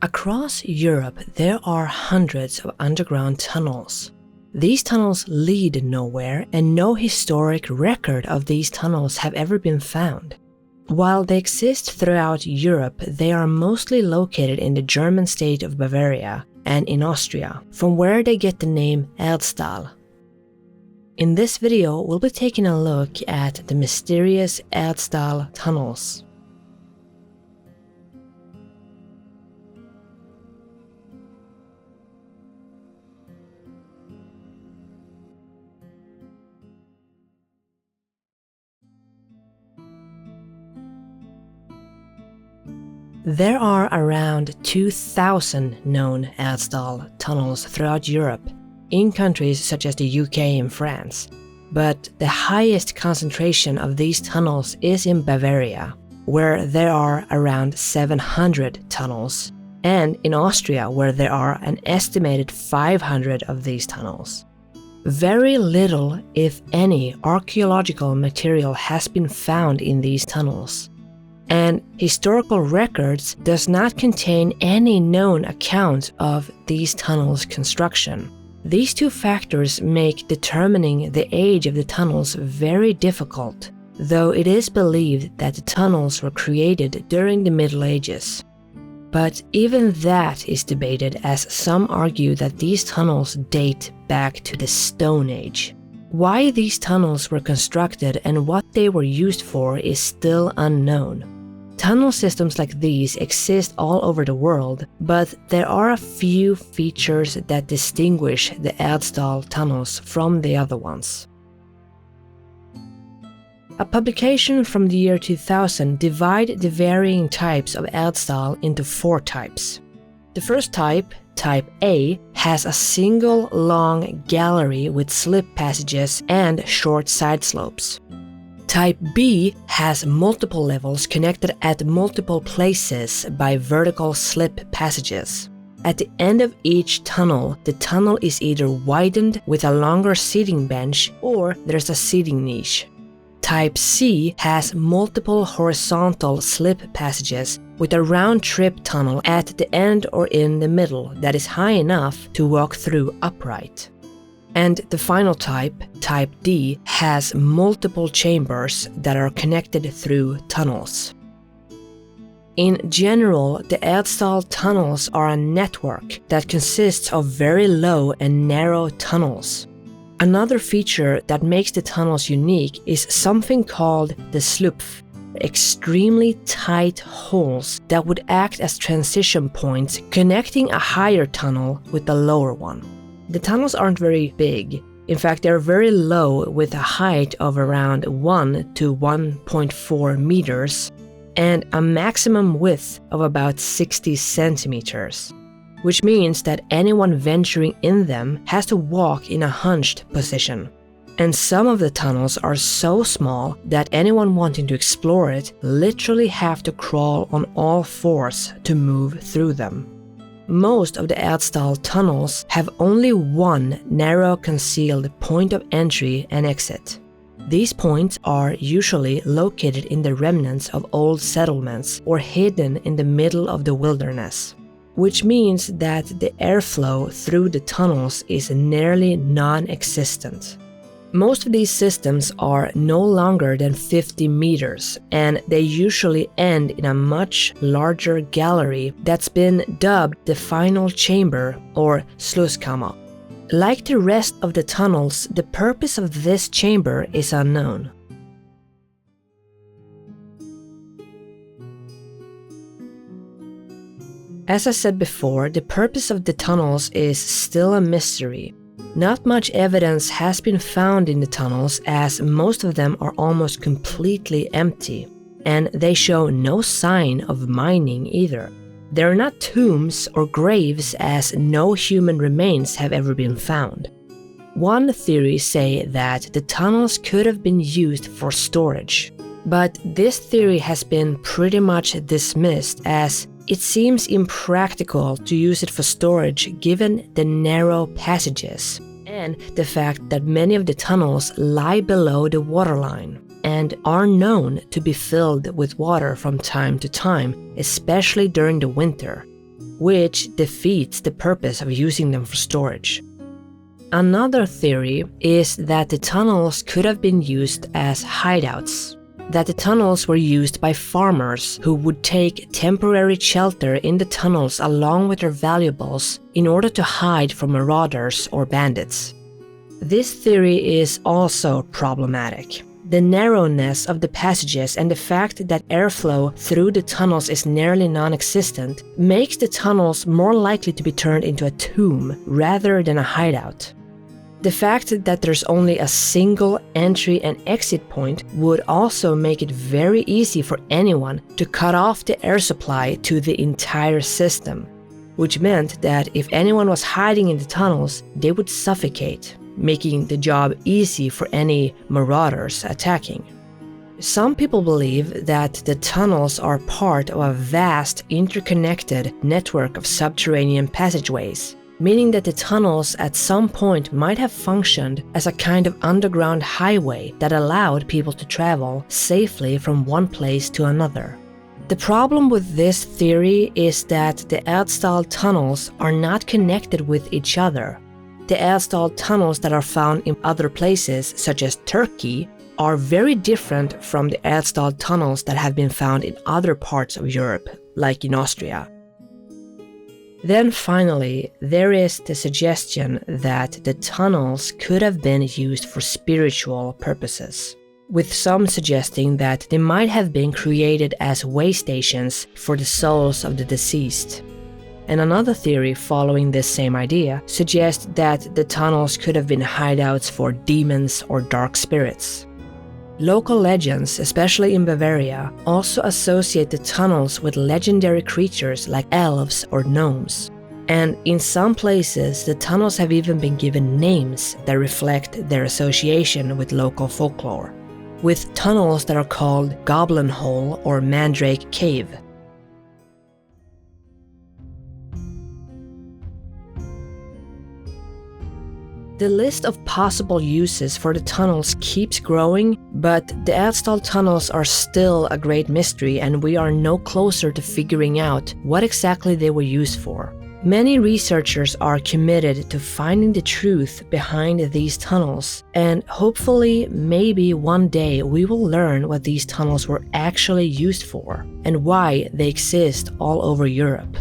Across Europe, there are hundreds of underground tunnels. These tunnels lead nowhere, and no historic record of these tunnels have ever been found. While they exist throughout Europe, they are mostly located in the German state of Bavaria and in Austria, from where they get the name Erdstall. In this video, we'll be taking a look at the mysterious Erdstall tunnels. There are around 2,000 known Erdstall tunnels throughout Europe, in countries such as the UK and France. But the highest concentration of these tunnels is in Bavaria, where there are around 700 tunnels, and in Austria, where there are an estimated 500 of these tunnels. Very little, if any, archaeological material has been found in these tunnels. And historical records does not contain any known account of these tunnels' construction. These two factors make determining the age of the tunnels very difficult, though it is believed that the tunnels were created during the Middle Ages. But even that is debated, as some argue that these tunnels date back to the Stone Age. Why these tunnels were constructed and what they were used for is still unknown. Tunnel systems like these exist all over the world, but there are a few features that distinguish the Erdstall tunnels from the other ones. A publication from the year 2000 divided the varying types of Erdstall into 4 types. The first type, Type A, has a single long gallery with slip passages and short side slopes. Type B has multiple levels connected at multiple places by vertical slip passages. At the end of each tunnel, the tunnel is either widened with a longer seating bench or there's a seating niche. Type C has multiple horizontal slip passages with a round-trip tunnel at the end or in the middle that is high enough to walk through upright. And the final type, Type D, has multiple chambers that are connected through tunnels. In general, the Erdstall tunnels are a network that consists of very low and narrow tunnels. Another feature that makes the tunnels unique is something called the slupf, extremely tight holes that would act as transition points connecting a higher tunnel with the lower one. The tunnels aren't very big. In fact, they're very low with a height of around 1 to 1.4 meters and a maximum width of about 60 centimeters, which means that anyone venturing in them has to walk in a hunched position. And some of the tunnels are so small that anyone wanting to explore it literally have to crawl on all fours to move through them. Most of the Erdstall tunnels have only one narrow concealed point of entry and exit. These points are usually located in the remnants of old settlements or hidden in the middle of the wilderness, which means that the airflow through the tunnels is nearly non-existent. Most of these systems are no longer than 50 meters, and they usually end in a much larger gallery that's been dubbed the final chamber or Slusskammer. Like the rest of the tunnels, the purpose of this chamber is unknown. As I said before, the purpose of the tunnels is still a mystery. Not much evidence has been found in the tunnels, as most of them are almost completely empty, and they show no sign of mining either. There are not tombs or graves, as no human remains have ever been found. One theory says that the tunnels could have been used for storage, but this theory has been pretty much dismissed, as it seems impractical to use it for storage given the narrow passages and the fact that many of the tunnels lie below the waterline. and are known to be filled with water from time to time, especially during the winter, which defeats the purpose of using them for storage. Another theory is that the tunnels could have been used as hideouts, that the tunnels were used by farmers who would take temporary shelter in the tunnels along with their valuables in order to hide from marauders or bandits. This theory is also problematic. The narrowness of the passages and the fact that airflow through the tunnels is nearly non-existent makes the tunnels more likely to be turned into a tomb rather than a hideout. The fact that there's only a single entry and exit point would also make it very easy for anyone to cut off the air supply to the entire system, which meant that if anyone was hiding in the tunnels, they would suffocate, making the job easy for any marauders attacking. Some people believe that the tunnels are part of a vast interconnected network of subterranean passageways, meaning that the tunnels at some point might have functioned as a kind of underground highway that allowed people to travel safely from one place to another. The problem with this theory is that the Erdstall tunnels are not connected with each other. The Erdstall tunnels that are found in other places, such as Turkey, are very different from the Erdstall tunnels that have been found in other parts of Europe, like in Austria. Then finally, there is the suggestion that the tunnels could have been used for spiritual purposes, with some suggesting that they might have been created as way stations for the souls of the deceased. And another theory following this same idea suggests that the tunnels could have been hideouts for demons or dark spirits. Local legends, especially in Bavaria, also associate the tunnels with legendary creatures like elves or gnomes. And in some places, the tunnels have even been given names that reflect their association with local folklore, with tunnels that are called Goblin Hole or Mandrake Cave. The list of possible uses for the tunnels keeps growing, but the Erdstall tunnels are still a great mystery and we are no closer to figuring out what exactly they were used for. Many researchers are committed to finding the truth behind these tunnels, and hopefully, maybe one day we will learn what these tunnels were actually used for and why they exist all over Europe.